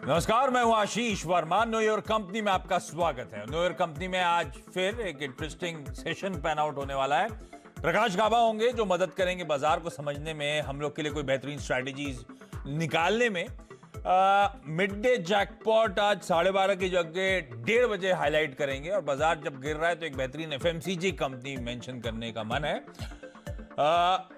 नमस्कार, मैं हूं आशीष वर्मा। नो योर कंपनी में आपका स्वागत है। नो योर कंपनी में आज फिर एक इंटरेस्टिंग सेशन पैन आउट होने वाला है। प्रकाश गाबा होंगे जो मदद करेंगे बाजार को समझने में, हम लोग के लिए कोई बेहतरीन स्ट्रैटेजीज निकालने में। मिड डे जैकपॉट आज 12:30 की जगह 1:30 बजे हाईलाइट करेंगे और बाजार जब गिर रहा है तो एक बेहतरीन एफएमसीजी कंपनी मेंशन करने का मन है।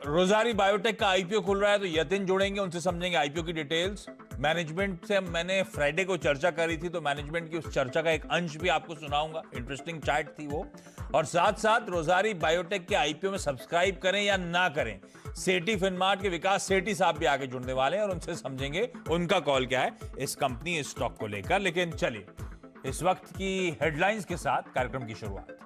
रोजारी बायोटेक का आईपीओ खुल रहा है तो यतिन जुड़ेंगे, उनसे समझेंगे आईपीओ की डिटेल्स। मैनेजमेंट से मैंने फ्राइडे को चर्चा करी थी तो मैनेजमेंट की उस चर्चा का एक अंश भी आपको सुनाऊंगा, इंटरेस्टिंग चैट थी वो। और साथ साथ रोजारी बायोटेक के आईपीओ में सब्सक्राइब करें या ना करें, सेठी फिनमार्ट के विकास सेठी साहब भी आगे जुड़ने वाले हैं और उनसे समझेंगे उनका कॉल क्या है इस कंपनी इस स्टॉक को लेकर। लेकिन चलिए इस वक्त की हेडलाइंस के साथ कार्यक्रम की शुरुआत।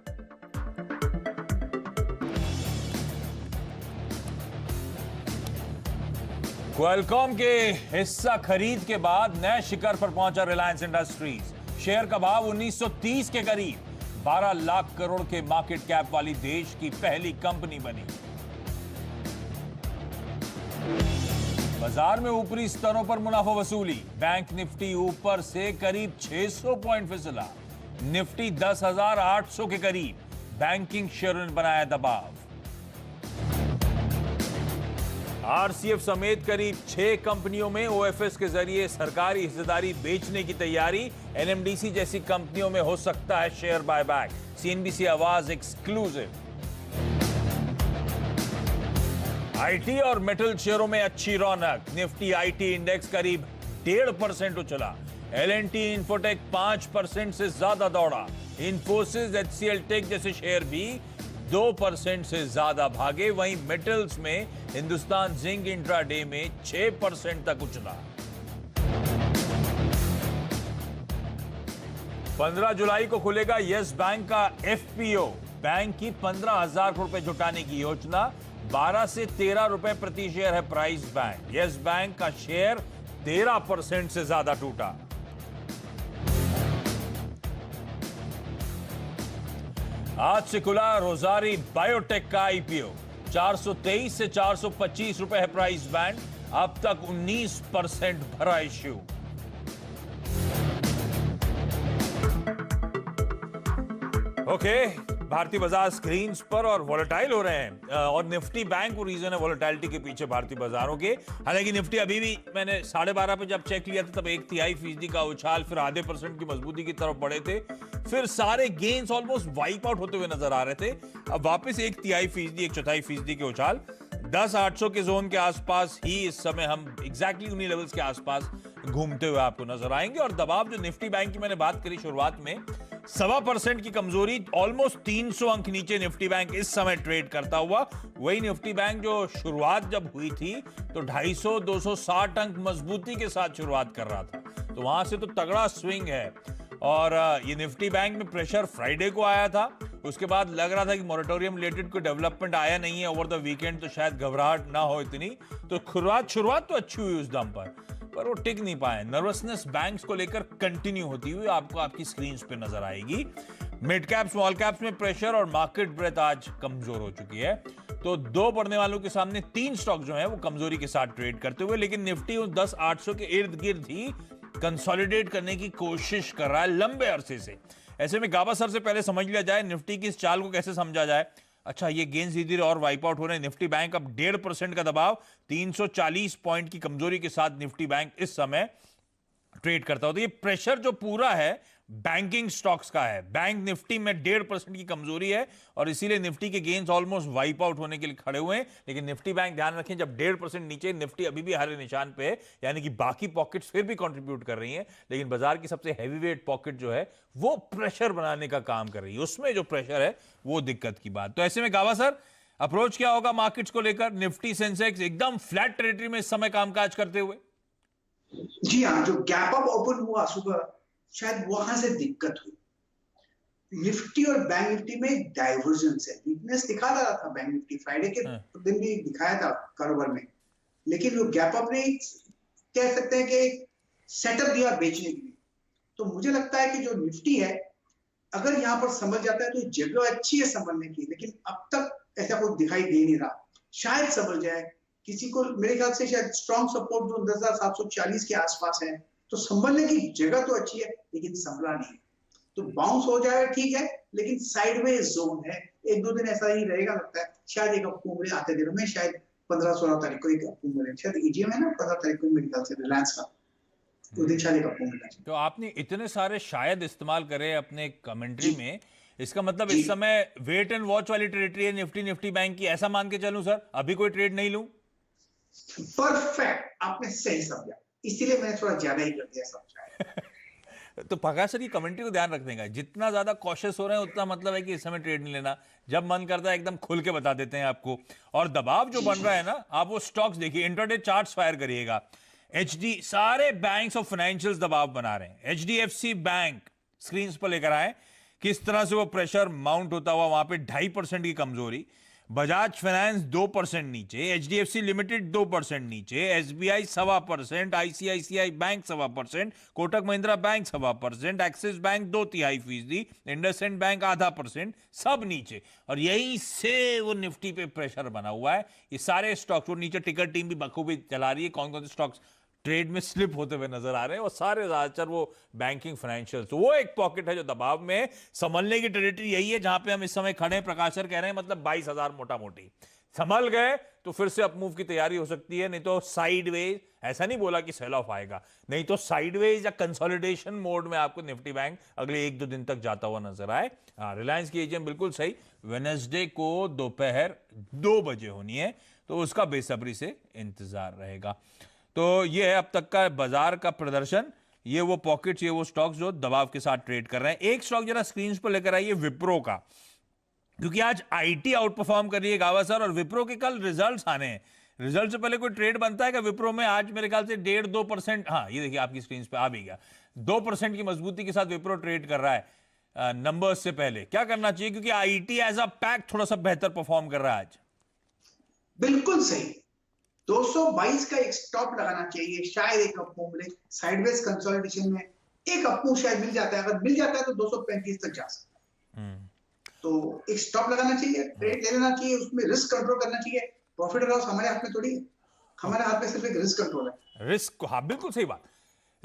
क्वालकॉम के हिस्सा खरीद के बाद नए शिखर पर पहुंचा रिलायंस इंडस्ट्रीज। शेयर का भाव 1930 के करीब, 12 लाख करोड़ के मार्केट कैप वाली देश की पहली कंपनी बनी। बाजार में ऊपरी स्तरों पर मुनाफा वसूली। बैंक निफ्टी ऊपर से करीब 600 पॉइंट फिसला, निफ्टी 10,800 के करीब। बैंकिंग शेयरों ने बनाया दबाव। आरसीएफ समेत करीब 6 कंपनियों में ओएफएस के जरिए सरकारी हिस्सेदारी बेचने की तैयारी। एनएमडीसी जैसी कंपनियों में हो सकता है शेयर बायबैक। सीएनबीसी आवाज एक्सक्लूसिव। आईटी और मेटल शेयरों में अच्छी रौनक। निफ्टी आईटी इंडेक्स करीब 1.5% उछला। एलएनटी इन्फोटेक 5% से ज्यादा दौड़ा। इन्फोसिस, एचसीएल टेक जैसे शेयर भी 2% से ज्यादा भागे। वहीं मेटल्स में हिंदुस्तान जिंक इंट्राडे में 6% तक उछला। 15 जुलाई को खुलेगा यस बैंक का एफपीओ। बैंक की 15,000 करोड़ रुपए जुटाने की योजना। 12 से 13 रुपए प्रति शेयर है प्राइस बैंक। यस बैंक का शेयर 13% से ज्यादा टूटा। आज से खुला रोजारी बायोटेक का आईपीओ। 423 से 425 रुपए है प्राइस बैंड। अब तक 19% भरा इश्यू। ओके, भारतीय बाजार स्क्रीन पर और वॉलेटाइल हो रहे हैं और निफ्टी बैंक वो रीजन है वॉलेटाइलिटी के पीछे भारतीय बाजारों के। हालांकि निफ्टी अभी भी, मैंने 12:30 पे जब चेक किया था तब 1/3% का उछाल, फिर आधे % की मजबूती की तरफ बढ़े थे, फिर सारे गेन्स ऑलमोस्ट वाइप आउट होते हुए नजर आ रहे थे। अब वापस 1/3%, 1/4% के उछाल। 10,800 के जोन के आसपास ही इस समय हम एग्जैक्टली उन्हीं लेवल्स के आसपास घूमते हुए आपको नजर आएंगे। और दबाव जो निफ्टी बैंक की मैंने बात करी शुरुआत में, 1.25% की कमजोरी, ऑलमोस्ट 300 अंक नीचे निफ्टी बैंक इस समय ट्रेड करता हुआ। वही निफ्टी बैंक जो शुरुआत जब हुई थी तो 250, 260 अंक मजबूती के साथ शुरुआत कर रहा था, तो वहां से तो तगड़ा स्विंग है। और ये निफ्टी बैंक में प्रेशर फ्राइडे को आया था, उसके बाद लग रहा था कि मॉरेटोरियम रिलेटेड कोई डेवलपमेंट आया नहीं है ओवर द वीकेंड, तो शायद घबराहट ना हो इतनी, तो शुरुआत तो अच्छी हुई उस दम पर वो टिक नहीं पाए। नर्वसनेस बैंक्स को लेकर कंटिन्यू होती हुई आपको आपकी स्क्रीन पे नजर आएगी। मिड कैप स्मॉल कैप्स में प्रेशर और मार्केट ब्रेथ आज कमजोर हो चुकी है। तो 2 बढ़ने वालों के सामने 3 स्टॉक जो है वो कमजोरी के साथ ट्रेड करते हुए, लेकिन निफ्टी उस 10,800 के इर्द गिर्द ही कंसोलिडेट करने की कोशिश कर रहा है लंबे अरसे से। ऐसे में गाबा सर से पहले समझ लिया जाए निफ्टी की इस चाल को कैसे समझा जाए। अच्छा, ये गेंस धीरे धीरे और वाइप आउट हो रहे हैं। निफ्टी बैंक अब 1.5% का दबाव, 340 पॉइंट की कमजोरी के साथ निफ्टी बैंक इस समय ट्रेड करता हो। तो ये प्रेशर जो पूरा है बैंकिंग स्टॉक्स का है। बैंक निफ्टी में 1.5% की कमजोरी है और इसीलिए निफ्टी के गेन्स ऑलमोस्ट वाइप आउट होने के लिए खड़े हुए हैं। लेकिन निफ्टी बैंक, ध्यान रखें, जब 1.5% नीचे, निफ्टी अभी भी हरे निशान पे है, यानी कि बाकी पॉकेट्स फिर भी कंट्रीब्यूट कर रही हैं, लेकिन बाजार की सबसे हैवीवेट पॉकेट जो है वो प्रेशर बनाने का काम कर रही है। उसमें जो प्रेशर है वो दिक्कत की बात। तो ऐसे में गावा सर, अप्रोच क्या होगा मार्केट्स को लेकर? निफ्टी सेंसेक्स एकदम फ्लैट टेरिटरी में इस समय कामकाज करते हुए। जी हाँ, जो गैप अप ओपन हुआ सुबह, शायद वहां से दिक्कत हुई। निफ्टी और बैंक निफ्टी में एक डाइवर्जेंस है। वीकनेस दिखा रहा था बैंक निफ्टी, फ्राइडे के दिन भी दिखाया था कारोबार में, लेकिन वो गैप अप ने कह सकते हैं कि सेटअप दिया बेचने के लिए। तो मुझे लगता है कि जो निफ्टी है, अगर यहाँ पर समझ जाता है तो जगह अच्छी है समझने की, लेकिन अब तक ऐसा कुछ दिखाई दे नहीं रहा। शायद समझ जाए किसी को, मेरे ख्याल से शायद स्ट्रॉन्ग सपोर्ट जो 10,740 के आसपास है, तो संभलने की जगह तो अच्छी है, लेकिन संभला नहीं। तो बाउंस हो जाए ठीक है, लेकिन साइडवेज जोन है, 1-2 दिन ऐसा ही रहेगा लगता है। शायद एक अप मूव आते दिनों में, शायद 15-16 तारीख को एक अप मूव मिले, शायद ईजीएम है ना 15 तारीख को मेरे ख्याल से रिलायंस का, उस दिन शायद एक अप मूव मिलना चाहिए। तो आपने इतने सारे शायद इस्तेमाल करे अपने कमेंट्री जी में, इसका मतलब जी इस समय वेट एंड वॉच वाली टेरिटरी है निफ्टी बैंक की, ऐसा मान के चलूं सर, अभी कोई ट्रेड नहीं लूं? परफेक्ट, आपने सही समझा, इसीलिए मैंने थोड़ा ज्यादा ही कर दिया सब शायद। तो प्रकाश सर की कमेंट्री को ध्यान रखने का, जितना ज्यादा कॉशियस हो रहे हैं उतना मतलब है कि इस समय ट्रेड नहीं लेना। जब मन करता है एकदम खुल के बता देते हैं आपको। और दबाव जो बन रहा है ना, आप वो स्टॉक्स देखिए, इंट्राडे चार्ट्स फायर करिएगा। सारे बैंक्स और फाइनेंशियल्स दबाव बना रहे हैं। एचडीएफसी बैंक स्क्रीन पर लेकर आए, किस तरह से वो प्रेशर माउंट होता हुआ, वहां पे 2.5% की कमजोरी। बजाज फाइनेंस 2% नीचे, एचडीएफसी लिमिटेड 2% नीचे, SBI 1.25%, ICICI bank 1.25%, Kotak Mahindra bank 1.25%, axis bank 2/3%, IndusInd bank 0.5%, सब नीचे। और यहीं से वो निफ्टी पे प्रेशर बना हुआ है। ये सारे स्टॉक्स, वो नीचे टिकर टीम भी बखूबी चला रही है, कौन कौन से स्टॉक्स ट्रेड में स्लिप होते हुए नजर आ रहे हैं, और सारे ज्यादातर वो बैंकिंग फाइनेंशियल। तो वो एक पॉकेट है जो दबाव में, संभलने की टेरिटरी यही है जहां पे हम इस समय खड़े हैं। प्रकाश सर कह रहे हैं मतलब 22,000 मोटा मोटी संभल गए तो फिर से अपमूव की तैयारी हो सकती है, नहीं तो साइडवेज, ऐसा नहीं बोला कि सेल ऑफ आएगा, नहीं तो साइडवेज या कंसोलिडेशन मोड में आपको निफ्टी बैंक अगले 1-2 दिन तक जाता हुआ नजर आए। रिलायंस की एजीएम बिल्कुल सही, वेडनेसडे को दोपहर 2 बजे होनी है, तो उसका बेसब्री से इंतजार रहेगा। तो ये है अब तक का बाजार का प्रदर्शन। ये वो पॉकेट्स, ये वो स्टॉक्स जो दबाव के साथ ट्रेड कर रहे हैं। एक स्टॉक जरा स्क्रीन पर लेकर आइए, विप्रो का, क्योंकि आज आईटी आउट परफॉर्म कर रही है गावा सर, और विप्रो के कल रिजल्ट्स आने हैं। रिजल्ट से पहले कोई ट्रेड बनता है क्या विप्रो में? आज मेरे ख्याल से 1.5-2%, हाँ ये देखिए आपकी स्क्रीन पे आ भी गया, 2% की मजबूती के साथ विप्रो ट्रेड कर रहा है नंबर्स से पहले। क्या करना चाहिए, क्योंकि आईटी एज अ पैक थोड़ा सा बेहतर परफॉर्म कर रहा है आज? बिल्कुल सही, 222 का एक स्टॉप लगाना चाहिए, शायद एक अप मूव मिले, साइडवेज कंसोलिडेशन में एक अप मूव शायद मिल जाता है, अगर मिल जाता है तो 235 तक जा सकता है। तो एक स्टॉप लगाना चाहिए, ट्रेड ले लेना चाहिए, उसमें रिस्क कंट्रोल करना चाहिए। प्रॉफिट और लॉस हमारे हाथ में थोड़ी है, हमारे हाथ में सिर्फ एक रिस्क कंट्रोल है। रिस्क, हाँ बिल्कुल सही बात,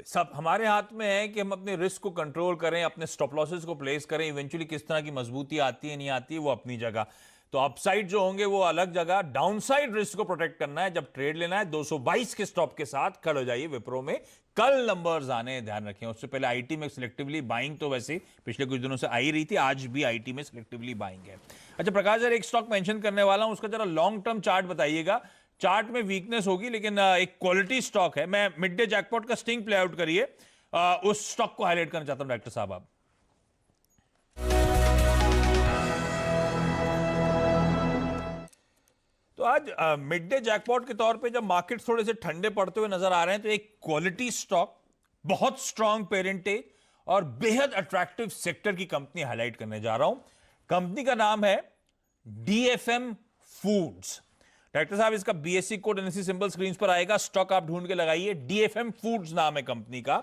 सब हमारे हाथ में है कि हम अपने रिस्क को कंट्रोल करें, अपने स्टॉप लॉसेस को प्लेस करें। इवेंचुअली किस तरह की मजबूती आती है नहीं आती है वो अपनी जगह, तो अपसाइड जो होंगे वो अलग जगह। डाउनसाइड रिस्क को प्रोटेक्ट करना है, जब ट्रेड लेना है 222 के स्टॉप के साथ खड़े हो जाइए विप्रो में। कल नंबर्स आने ध्यान रखें, उससे पहले आईटी में सिलेक्टिवली बाइंग तो वैसे पिछले कुछ दिनों से आई रही थी, आज भी आईटी में सिलेक्टिवली बाइंग है। अच्छा प्रकाश सर, एक स्टॉक मेंशन करने वाला हूं, उसका जरा लॉन्ग टर्म चार्ट बताइएगा। चार्ट में वीकनेस होगी, लेकिन एक क्वालिटी स्टॉक है। मैं मिड डे जैकपॉट का स्टिंग प्ले आउट करिए, उस स्टॉक को हाईलाइट करना चाहता हूं डॉक्टर साहब आप। तो आज मिड डे जैकपॉट के तौर पे जब मार्केट थोड़े से ठंडे पड़ते हुए नजर आ रहे हैं, तो एक क्वालिटी स्टॉक, बहुत स्ट्रॉन्ग पेरेंटेज और बेहद अट्रैक्टिव सेक्टर की कंपनी हाईलाइट करने जा रहा हूं। कंपनी का नाम है डीएफएम फूड्स। डॉक्टर साहब इसका BSc code NSC symbol screen पर आएगा, स्टॉक आप ढूंढ के लगाइए। डीएफएम फूड्स नाम है कंपनी का।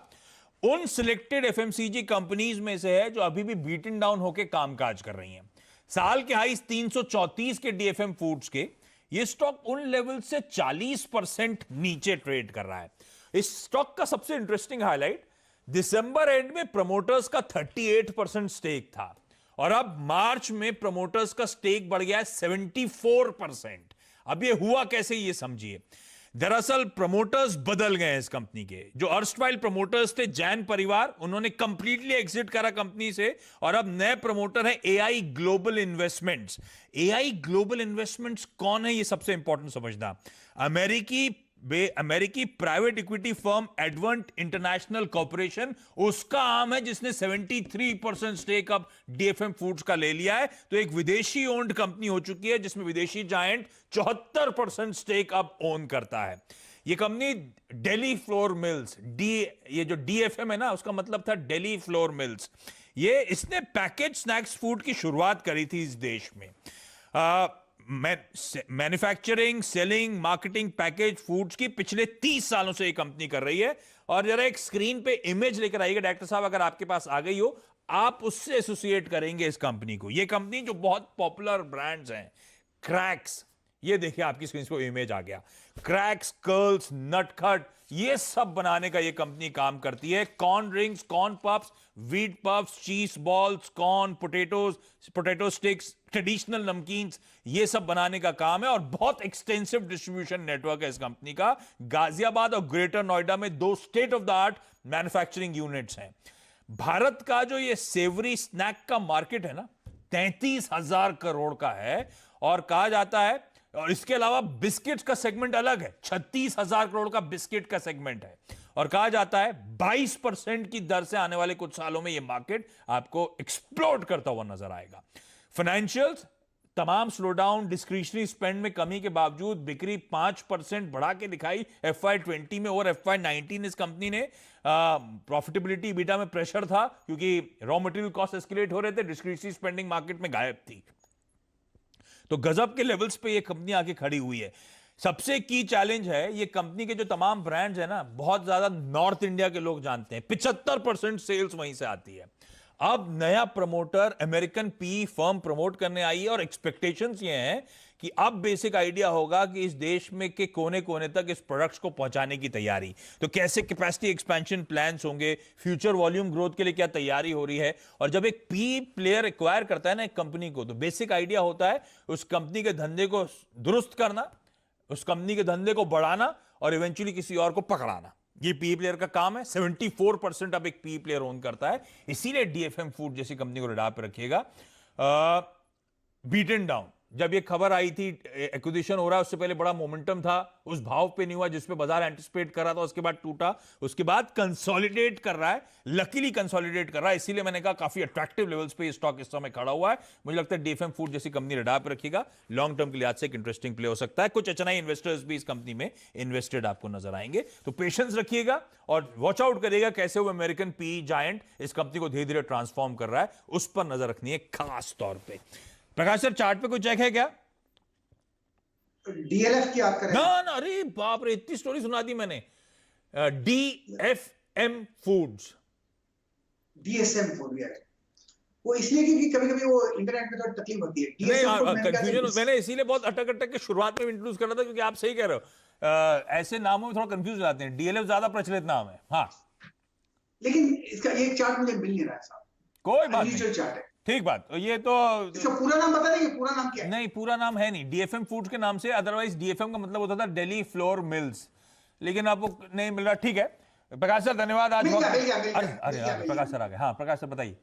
उन सिलेक्टेड एफएमसीजी कंपनीज में से है जो अभी भी बीटन डाउन होकर कामकाज कर रही हैं। साल के हाईस 334 के डीएफएम फूड्स के, ये स्टॉक उन लेवल से 40% नीचे ट्रेड कर रहा है। इस स्टॉक का सबसे इंटरेस्टिंग हाईलाइट, दिसंबर एंड में प्रमोटर्स का 38% स्टेक था, और अब मार्च में प्रमोटर्स का स्टेक बढ़ गया है 74%। अब ये हुआ कैसे, ये समझिए। दरअसल प्रमोटर्स बदल गए हैं इस कंपनी के। जो अर्स्टवाइल प्रमोटर्स थे जैन परिवार, उन्होंने कंप्लीटली एग्जिट करा कंपनी से, और अब नए प्रमोटर है AI global investments. AI global investments कौन है, ये सबसे इंपॉर्टेंट समझना। अमेरिकी private equity firm advent international corporation, उसका आम है जिसने 73% स्टेक अब डीएफएम फूड्स का ले लिया है। तो एक विदेशी ओन्ड कंपनी हो चुकी है जिसमें विदेशी जायंट 74% स्टेक अब ओन करता है। ये कंपनी डेली फ्लोर मिल्स, ये जो डीएफएम है ना, उसका मतलब था डेली फ्लोर मिल्स। ये इसने पैकेज स्नैक्स फूड की शुरुआत करी थी इस देश में। Manufacturing, selling, marketing package foods की पिछले 30 सालों से ये कंपनी कर रही है। और जरा एक स्क्रीन पे इमेज लेकर आइएगा डॉक्टर साहब, अगर आपके पास आ गई हो, आप उससे एसोसिएट करेंगे इस कंपनी को। ये कंपनी जो बहुत पॉपुलर ब्रांड्स हैं, क्रैक्स, ये देखिए आपकी स्क्रीन पे इमेज आ गया। क्रैक्स, कर्ल्स, नटखट, ये सब बनाने का ये कंपनी काम करती है। Corn rings, corn puffs, wheat puffs, चीज balls, corn, potatoes, potato sticks, traditional namkeens, ये सब बनाने का काम है और बहुत एक्सटेंसिव डिस्ट्रीब्यूशन नेटवर्क है इस कंपनी का। गाजियाबाद और ग्रेटर नोएडा में 2 state of the art manufacturing units हैं। भारत का जो ये सेवरी स्नैक का मार्केट है ना, 33,000 करोड़ का है और कहा जाता है, और इसके अलावा बिस्किट्स का सेगमेंट अलग है, 36,000 करोड़ का बिस्किट का सेगमेंट है और कहा जाता है 22% की दर से आने वाले कुछ सालों में यह मार्केट आपको एक्सप्लोड करता हुआ नजर आएगा। फाइनेंशियल्स, तमाम स्लोडाउन, डिस्क्रिशनरी स्पेंड में कमी के बावजूद बिक्री 5% बढ़ा के दिखाई FY20 में और FY19 इस कंपनी ने। प्रॉफिटेबिलिटी बीटा में प्रेशर था क्योंकि रॉ मटेरियल कॉस्ट एस्केलेट हो रहे थे, डिस्क्रिशनरी स्पेंडिंग मार्केट में गायब थी। तो गजब के लेवल्स पे ये कंपनी आके खड़ी हुई है। सबसे की चैलेंज है, ये कंपनी के जो तमाम ब्रांड्स है ना, बहुत ज्यादा नॉर्थ इंडिया के लोग जानते हैं, 75% सेल्स वहीं से आती है। अब नया promoter American P firm promote करने आई है और एक्सपेक्टेशंस ये हैं कि अब बेसिक आइडिया होगा कि इस देश में के कोने कोने तक इस प्रोडक्ट्स को पहुंचाने की तैयारी, तो कैसे कैपेसिटी एक्सपेंशन प्लान्स होंगे, फ्यूचर वॉल्यूम ग्रोथ के लिए क्या तैयारी हो रही है। और जब एक पी प्लेयर एक्वायर करता है ना एक कंपनी को, तो बेसिक आइडिया होता है उस कंपनी के धंधे को दुरुस्त करना, उस कंपनी के धंधे को बढ़ाना और इवेंचुअली किसी और को पकड़ाना। ये पी प्लेयर का काम है। 74% अब एक पी प्लेयर ओन करता है, इसीलिए डीएफएम फूड जैसी कंपनी को रडार पे रखिएगा। बीटन डाउन, जब ये खबर आई थी एक्विजिशन हो रहा है, उससे पहले बड़ा मोमेंटम था, उस भाव पे नहीं हुआ जिस पे बाजार एंटिसिपेट कर रहा था, उसके बाद टूटा, उसके बाद कंसोलिडेट कर रहा है, लकीली कंसोलिडेट कर रहा है, इसीलिए मैंने कहा काफी अट्रैक्टिव लेवल्स पे स्टॉक इस समय खड़ा हुआ है। मुझे लगता है डीएफएम फूड जैसी कंपनी रडार पे रखिएगा, लॉन्ग टर्म के लिहाज से एक इंटरेस्टिंग प्ले हो सकता है। कुछ एचएनआई इन्वेस्टर्स भी इस कंपनी में इन्वेस्टेड आपको नजर आएंगे, तो पेशेंस रखिएगा और वॉच आउट करिएगा कैसे वो अमेरिकन पी जायंट इस कंपनी को धीरे धीरे ट्रांसफॉर्म कर रहा है, उस पर नजर रखनी है खास तौर पर। प्रकाश सर, चार्ट पे कोई चेक है क्या? डीएलएफ की बात करें ना, अरे बाप रे, इतनी स्टोरी सुना दी मैंने। डीएफएम फूड्स, डीएसएम फूड यार, वो इसलिए क्योंकि कभी-कभी वो इंटरनेट में थोड़ी तकलीफ होती है। नहीं, कंफ्यूजन मैंने इसीलिए बहुत अटक के शुरुआत में इंट्रोड्यूस कर रहा था, क्योंकि आप सही कह रहे हो, ऐसे नामों में थोड़ा कंफ्यूज हो जाते हैं। डीएलएफ ज्यादा प्रचलित नाम है। हाँ, लेकिन इसका एक चार्ट मुझे मिल नहीं रहा है साहब। कोई बात नहीं, चार्ट है, ठीक बात। ये तो इसका पूरा नाम बता देंगे, पूरा नाम क्या है? नहीं, पूरा नाम है नहीं, डीएफएम फूड्स के नाम से, अदरवाइज डीएफएम का मतलब होता था दिल्ली फ्लोर मिल्स, लेकिन आपको नहीं मिल रहा। ठीक है प्रकाश सर, धन्यवाद। आज अरे प्रकाश सर आ गए। हाँ प्रकाश सर बताइए।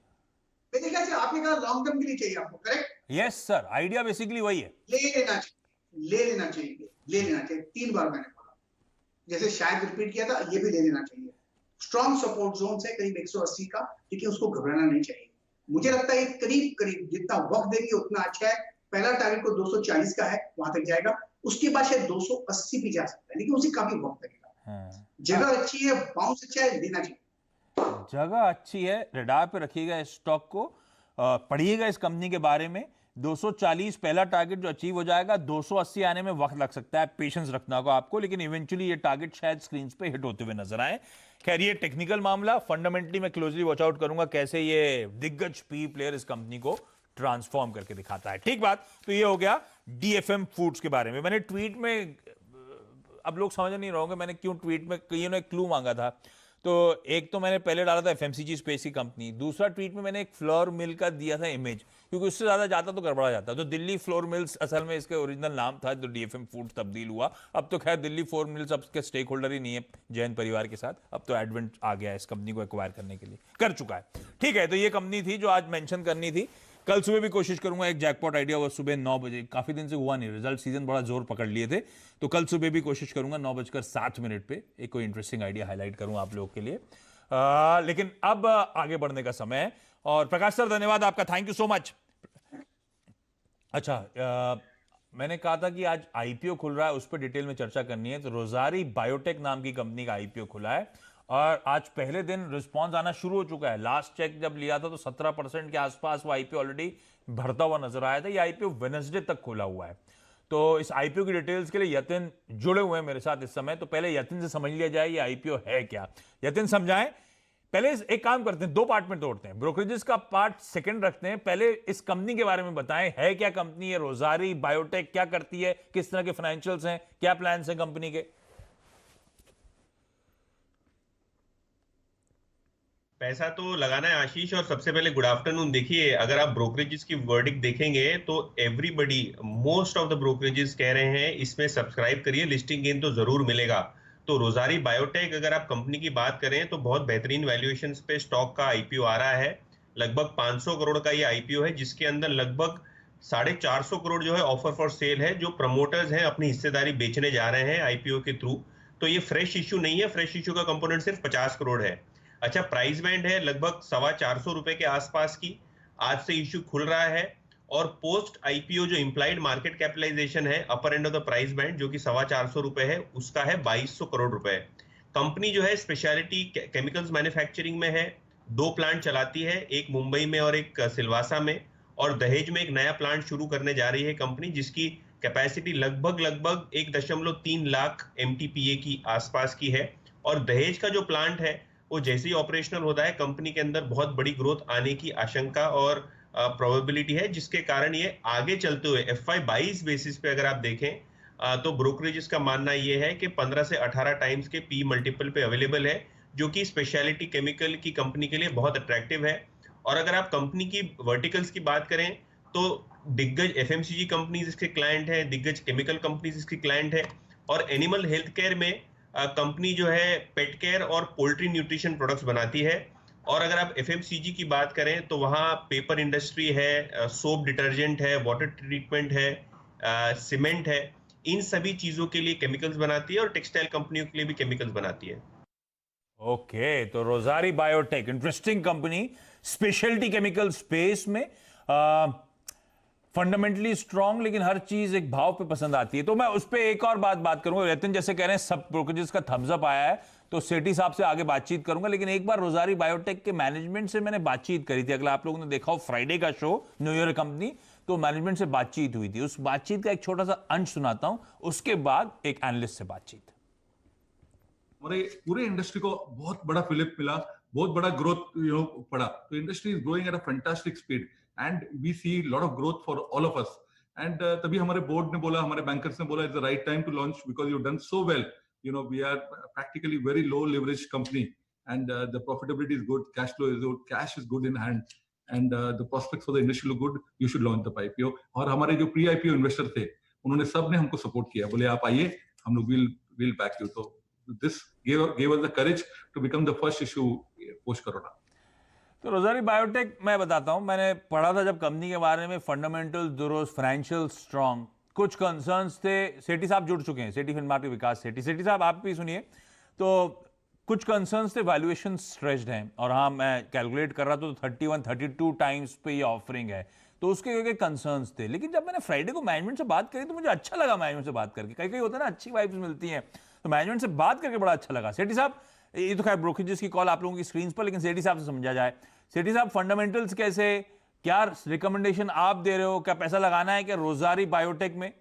मेरे ख्याल से आपने कहा लॉन्ग टर्म के लिए चाहिए आपको, correct? Yes sir, idea basically वही है। ले लेना चाहिए 3 बार मैंने बोला, जैसे शायद रिपीट किया था, ये भी ले लेना चाहिए। स्ट्रॉन्ग सपोर्ट जोन है करीब 180 का, लेकिन उसको घबराना नहीं चाहिए। मुझे लगता है करीब जितना वक्त देंगे उतना अच्छा है। पहला टारगेट को 240 का है, वहां तक जाएगा, उसके बाद शायद 280 भी जा सकता है, लेकिन उसे काफी वक्त लगेगा। जगह अच्छी है, बाउंस अच्छा है, लेना चाहिए। जगह अच्छी है, रडार पे रखिएगा इस स्टॉक को, पढ़िएगा इस कंपनी के बारे में। 240 पहला टारगेट जो अचीव हो जाएगा, 280 आने में वक्त लग सकता है, पेशेंस रखना होगा आपको, लेकिन इवेंचुअली ये टारगेट शायद स्क्रीन पे हिट होते हुए नजर आए। खैर ये टेक्निकल मामला, फंडामेंटली मैं क्लोजली वॉच आउट करूंगा कैसे ये दिग्गज पी प्लेयर इस कंपनी को ट्रांसफॉर्म करके दिखाता है। ठीक बात, तो ये हो गया डीएफएम फूड्स के बारे में। मैंने ट्वीट में, अब लोग समझ नहीं रहोगे मैंने क्यों ट्वीट में कईयों ने क्लू मांगा था, तो एक तो मैंने पहले डाला था एफएमसीजी स्पेस की कंपनी, दूसरा ट्वीट में मैंने एक फ्लोर मिल का दिया था इमेज, क्योंकि उससे ज्यादा जाता तो गड़बड़ा जाता। तो दिल्ली फ्लोर मिल्स असल में इसके ओरिजिनल नाम था, तो डीएफएम फूड तब्दील हुआ। अब तो खैर दिल्ली फ्लोर मिल्स अब के स्टेक होल्डर ही नहीं है जैन परिवार के साथ, अब तो एडवेंट आ गया है इस कंपनी को एक्वायर करने के लिए, कर चुका है। ठीक है, तो ये कंपनी थी जो आज मेंशन करनी थी। कल सुबह भी कोशिश करूंगा एक जैकपॉट आइडिया, वो सुबह 9 बजे, काफी दिन से हुआ नहीं, रिजल्ट सीजन बड़ा जोर पकड़ लिए थे, तो कल सुबह भी कोशिश करूंगा 9:07 पे एक कोई इंटरेस्टिंग आइडिया हाईलाइट करूं आप लोगों के लिए। लेकिन अब आगे बढ़ने का समय है। और प्रकाश सर धन्यवाद आपका, थैंक यू सो मच। अच्छा, मैंने कहा था कि आज आईपीओ खुल रहा है, उस पर डिटेल में चर्चा करनी है। तो रोजारी बायोटेक नाम की कंपनी का आईपीओ खुला है और आज पहले दिन रिस्पांस आना शुरू हो चुका है। लास्ट चेक जब लिया था तो 17% के आसपास वो आईपीओ ऑलरेडी भरता हुआ नजर आया था। ये आईपीओ वेडनेसडे तक खुला हुआ है। तो इस आईपीओ की डिटेल्स के लिए यतिन जुड़े हुए हैं मेरे साथ इस समय, तो पहले यतिन से समझ लिया जाए ये आईपीओ है क्या। यतिन समझाएं। पहले एक काम करते हैं, 2 पार्ट में तोड़ते हैं। ब्रोकरेजेस का पार्ट सेकंड रखते हैं। पहले इस कंपनी के बारे में बताएं, है क्या कंपनी है रोजारी बायोटेक, क्या करती है, किस तरह के फाइनेंशियल्स हैं, क्या प्लान्स हैं कंपनी के? पैसा तो लगाना है आशीष। और सबसे पहले गुड आफ्टरनून। देखिए, अगर आप ब्रोकरेजेस की वर्डिक्ट देखेंगे तो everybody, most of the brokerages कह रहे हैं इसमें सब्सक्राइब करिए, लिस्टिंग गेन तो जरूर मिलेगा। तो रोजारी बायोटेक अगर आप कंपनी की बात करें तो बहुत बेहतरीन वैल्यूएशन पे स्टॉक का आईपीओ आ रहा है। लगभग 500 करोड़ का ये आईपीओ है, जिसके अंदर लगभग 450 करोड़ जो है ऑफर फॉर सेल है, जो प्रमोटर्स हैं अपनी हिस्सेदारी बेचने जा रहे हैं आईपीओ के थ्रू। तो ये फ्रेश इश्यू नहीं है, फ्रेश इश्यू का कंपोनेंट सिर्फ 50 करोड़ है। अच्छा, प्राइस बैंड है लगभग 425 रुपए के आसपास की। आज से इश्यू खुल रहा है और पोस्ट आईपीओ जो इंप्लाइड मार्केट कैपिटलाइजेशन है upper end of the price band, जो कि 425 रुपए है, उसका है 2200 करोड़ रुपए। कंपनी जो है स्पेशलिटी केमिकल्स मैन्युफैक्चरिंग में है, 2 प्लांट चलाती है, एक मुंबई में और एक सिलवासा में, और दहेज में एक नया प्लांट शुरू करने जा रही है कंपनी, जिसकी कैपेसिटी लगभग 1.3 लाख एमटीपीए की आसपास की है। और दहेज का जो प्लांट है वो जैसे ही ऑपरेशनल होता है, कंपनी के अंदर बहुत बड़ी ग्रोथ आने की आशंका और प्रोबेबिलिटी है, जिसके कारण ये आगे चलते हुए FY22 बेसिस पे अगर आप देखें तो ब्रोकरेजेस का मानना ये है कि 15 से 18 टाइम्स के पी मल्टीपल पे अवेलेबल है, जो कि स्पेशलिटी केमिकल की कंपनी के लिए बहुत अट्रैक्टिव है। और अगर आप कंपनी की वर्टिकल्स की बात करें तो दिग्गज FMCG कंपनीज इसके क्लाइंट है, दिग्गज केमिकल कंपनीज इसकी क्लाइंट है, और एनिमल हेल्थ केयर में कंपनी जो है पेट केयर और पोल्ट्री न्यूट्रिशन प्रोडक्ट्स बनाती है। और अगर आप FMCG की बात करें तो वहाँ पेपर इंडस्ट्री है, सोप डिटर्जेंट है, वाटर ट्रीटमेंट है, सीमेंट है, इन सभी चीजों के लिए केमिकल्स बनाती है, और टेक्सटाइल कंपनियों के लिए भी केमिकल्स बनाती है। ओके, तो Rosari biotech interesting company, speciality chemical space में, फंडामेंटली स्ट्रांग, लेकिन हर चीज एक भाव पे पसंद आती है। तो मैं उस पर एक और बात करूंगा। रतन जैसे कह रहे हैं सब ब्रोकरेजेस का थम्स अप आया है, तो सेठी साहब से आगे बातचीत करूंगा, लेकिन एक बार रोजारी बायोटेक के मैनेजमेंट से मैंने बातचीत करी थी। अगला आप लोगों ने देखा हो फ्राइडे का शो न्यू ईयर कंपनी, तो मैनेजमेंट से बातचीत हुई थी। उस बातचीत का एक छोटा सा अंश सुनाता हूं, उसके बाद एक एनालिस्ट से बातचीत। हमारे पूरे इंडस्ट्री को बहुत बड़ा फिलिप मिला, बहुत बड़ा ग्रोथ पड़ा। तो industry is growing at a fantastic speed and we see lot of growth for all of us. And तभी हमारे बोर्ड ने बोला, हमारे बैंकर्स ने बोला, it's the right time to launch because you done so well. We are practically very low leverage company and the profitability is good, cash flow is good, cash is good in hand and the prospects for the industry look good. You should launch the IPO. और हमारे जो pre IPO investor थे उन्होंने सब ने हमको support किया, बोले आप आइए, हम लोग will back you. तो this gave us the courage to become the first issue post corona. तो रोजारी बायोटेक मैं बताता हूं, मैंने पढ़ा था जब कंपनी के बारे में, फंडामेंटल दुरुस्त, फाइनेंशियल स्ट्रांग, कुछ कंसर्न्स थे। सेठी साहब जुड़ चुके हैं, सेठी फिल्म मार्केट विकास सेठी साहब आप भी सुनिए। तो कुछ कंसर्न्स थे, वैल्यूएशन स्ट्रेच्ड हैं, और हाँ मैं कैलकुलेट कर रहा था तो 31-32 टाइम्स पे ये ऑफरिंग है, तो उसके क्या कंसर्न्स थे। लेकिन जब मैंने फ्राइडे को मैनेजमेंट से बात करी तो मुझे अच्छा लगा मैनेजमेंट से बात करके। कई कई होता है ना, अच्छी वाइब्स मिलती हैं, तो मैनेजमेंट से बात करके बड़ा अच्छा लगा। सेठी साहब, ये तो खैर ब्रोकरेजेस की कॉल आप लोगों की स्क्रीन पर, लेकिन सेठी साहब से समझा जाए। सेठी साहब, फंडामेंटल्स कैसे, क्या रिकमेंडेशन आप दे रहे हो, क्या पैसा लगाना है क्या रोजारी बायोटेक में?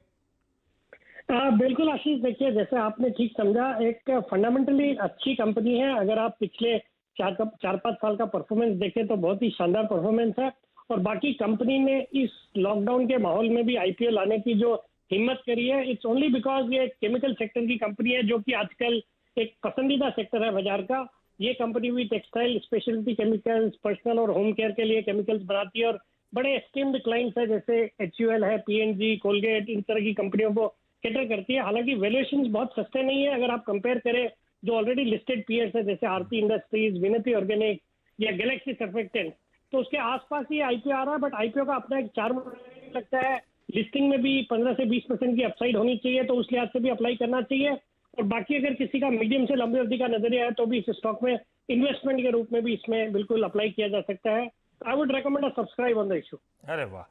बिल्कुल आशीष, देखिए जैसे आपने ठीक समझा, एक फंडामेंटली अच्छी कंपनी है। अगर आप पिछले 4-5 साल का परफॉर्मेंस देखें तो बहुत ही शानदार परफॉर्मेंस है। और बाकी कंपनी ने इस लॉकडाउन के माहौल में भी IPO लाने की जो हिम्मत करी है, इट्स ओनली बिकॉज ये केमिकल सेक्टर की कंपनी है, जो कि आजकल एक पसंदीदा सेक्टर है बाजार का। ये कंपनी भी टेक्सटाइल, स्पेशलिटी केमिकल्स, पर्सनल और होम केयर के लिए केमिकल्स बनाती है, और बड़े एस्टीम्ड क्लाइंट्स है जैसे HUL है, P&G, कोलगेट, इन तरह की कंपनियों को कैटर करती है। हालांकि वैल्यूएशन बहुत सस्ते नहीं है अगर आप कंपेयर करें जो ऑलरेडी लिस्टेड पीयर्स है जैसे आरती इंडस्ट्रीज, विनती ऑर्गेनिक या गैलेक्सी सर्फेक्टेंट, तो उसके आसपास ही IPO आ रहा है। बट IPO का अपना एक चार्म लगता है। लिस्टिंग में भी 15 से 20% की अपसाइड होनी चाहिए, तो उस लिहाज से भी अप्लाई करना चाहिए। और बाकी अगर किसी का मीडियम से लंबी अवधि का नजरिया है तो भी इस स्टॉक में इन्वेस्टमेंट के रूप में भी इसमें बिल्कुल अप्लाई किया जा सकता है। I would recommend subscribe on the issue. अरे वाह,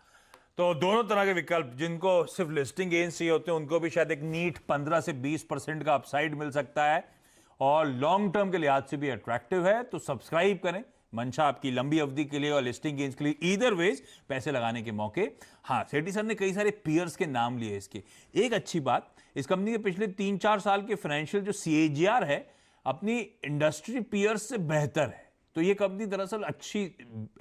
तो दोनों तरह के विकल्प, जिनको सिर्फ लिस्टिंग गेन्स चाहिए होते हैं उनको भी शायद एक नीट 15 से 20% का अपसाइड मिल सकता है, और लॉन्ग टर्म के लिहाज से भी अट्रैक्टिव है। तो सब्सक्राइब करें, मंशा आपकी लंबी अवधि के लिए और लिस्टिंग गेन्स के लिए, ईदर वेज पैसे लगाने के मौके। हाँ, सेठी सर ने कई सारे पीयर्स के नाम लिए इसके। एक अच्छी बात, इस कंपनी के पिछले 3-4 साल के फाइनेंशियल जो CAGR है अपनी इंडस्ट्री पीयर्स से बेहतर है। तो ये कंपनी दरअसल अच्छी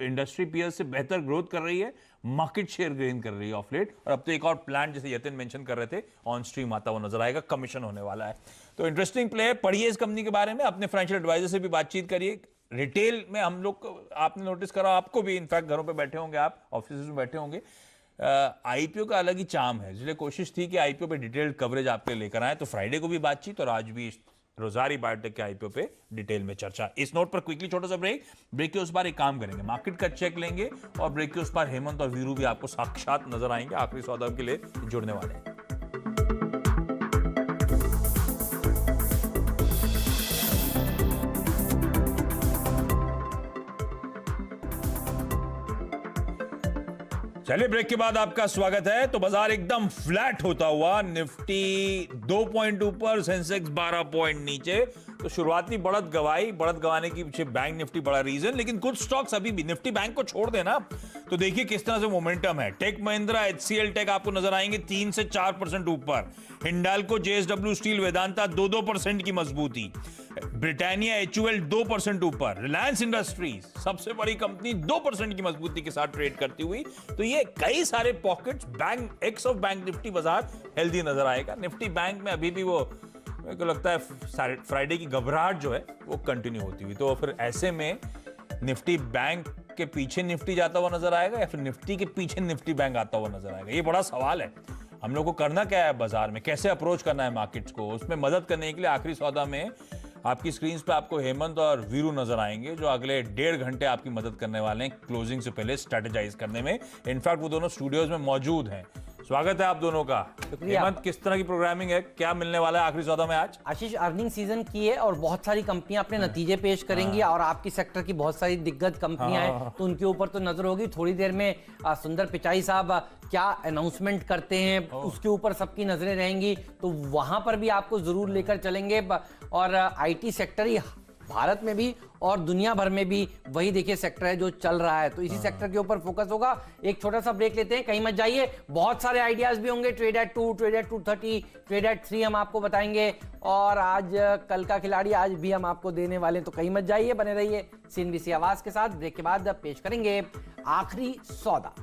इंडस्ट्री पीयर से बेहतर ग्रोथ कर रही है, मार्केट शेयर गेन कर रही है ऑफ लेट, और अब तो एक और प्लांट जैसे यतिन मेंशन कर रहे थे ऑन स्ट्रीम आता हुआ नजर आएगा, कमीशन होने वाला है। तो इंटरेस्टिंग प्ले है, पढ़िए इस कंपनी के बारे में, अपने फाइनेंशियल एडवाइजर से भी बातचीत करिए। रिटेल में हम लोग, आपने नोटिस करा, आपको भी इनफैक्ट घरों पे बैठे होंगे, आप ऑफिस में बैठे होंगे, आईपीओ का अलग ही चार्म है, इसलिए कोशिश थी कि आईपीओ पे डिटेल्ड कवरेज आपके लेकर आए। तो फ्राइडे को भी बातचीत और आज भी रोजारी बायोटेक के आईपीओ पे डिटेल में चर्चा। इस नोट पर क्विकली छोटा सा ब्रेक के उस बार एक काम करेंगे, मार्केट का चेक लेंगे, और ब्रेक के उस बार हेमंत और वीरू भी आपको साक्षात नजर आएंगे, आखिरी सौदा के लिए जुड़ने वाले हैं। चलिए, ब्रेक के बाद आपका स्वागत है। तो बाजार एकदम फ्लैट होता हुआ, निफ्टी 2 पॉइंट ऊपर, सेंसेक्स 12 पॉइंट नीचे। तो शुरुआती बढ़त गवाने की पीछे बैंक निफ्टी बड़ा रीजन, लेकिन कुछ स्टॉक्स अभी भी, निफ्टी बैंक को छोड़ देना तो देखिए किस तरह से मोमेंटम है। टेक महिंद्रा, एचसीएल टेक आपको नजर आएंगे 3 से 4% ऊपर, हिंडाल्को, जेएसडब्ल्यू स्टील, वेदांता 2% की मजबूती, ब्रिटानिया, एचयूएल 2% ऊपर, रिलायंस इंडस्ट्रीज सबसे बड़ी कंपनी 2% की मजबूती के साथ ट्रेड करती हुई। तो ये कई सारे pockets, bank x of bank Nifty बाजार हेल्दी नजर आएगा। निफ्टी बैंक में अभी भी वो, मेरे को लगता है फ्राइडे की घबराहट जो है वो कंटिन्यू होती हुई, तो फिर ऐसे में निफ्टी बैंक के पीछे निफ्टी जाता हुआ नजर आएगा या फिर निफ्टी के पीछे निफ्टी बैंक आता हुआ नजर आएगा, ये बड़ा सवाल है। हम लोग को करना क्या है बाजार में, कैसे अप्रोच करना है मार्केट्स को, उसमें मदद करने के लिए आखिरी सौदा में आपकी स्क्रीन पे आपको हेमंत और वीरू नजर आएंगे, जो अगले 1.5 घंटे आपकी मदद करने वाले हैं क्लोजिंग से पहले स्ट्रेटेजाइज करने में। इनफैक्ट वो दोनों स्टूडियोज में मौजूद हैं। स्वागत है आप दोनों का। हेमंत, किस तरह की प्रोग्रामिंग है, क्या मिलने वाला है आखिरी सौदा में आज? आशीष, अर्निंग सीजन की है और बहुत सारी कंपनियां अपने नतीजे पेश करेंगी, और आपकी सेक्टर की बहुत सारी दिग्गज कंपनियां हैं, तो उनके ऊपर तो नजर होगी। थोड़ी देर में सुंदर पिचाई साहब क्या अनाउंसमेंट करते हैं उसके ऊपर सबकी नजरें रहेंगी, तो वहां पर भी आपको जरूर लेकर चलेंगे। और आईटी सेक्टर ही भारत में भी और दुनिया भर में भी वही देखिए सेक्टर है जो चल रहा है, तो इसी सेक्टर के ऊपर फोकस होगा। एक छोटा सा ब्रेक लेते हैं, कहीं मत जाइए, बहुत सारे आइडियाज भी होंगे। Trade at 2, trade at 230, trade at 3 हम आपको बताएंगे, और आज कल का खिलाड़ी आज भी हम आपको देने वाले हैं, तो कहीं मत जाइए, बने रहिए सीएनबीसी आवाज के साथ। ब्रेक के बाद पेश करेंगे आखिरी सौदा।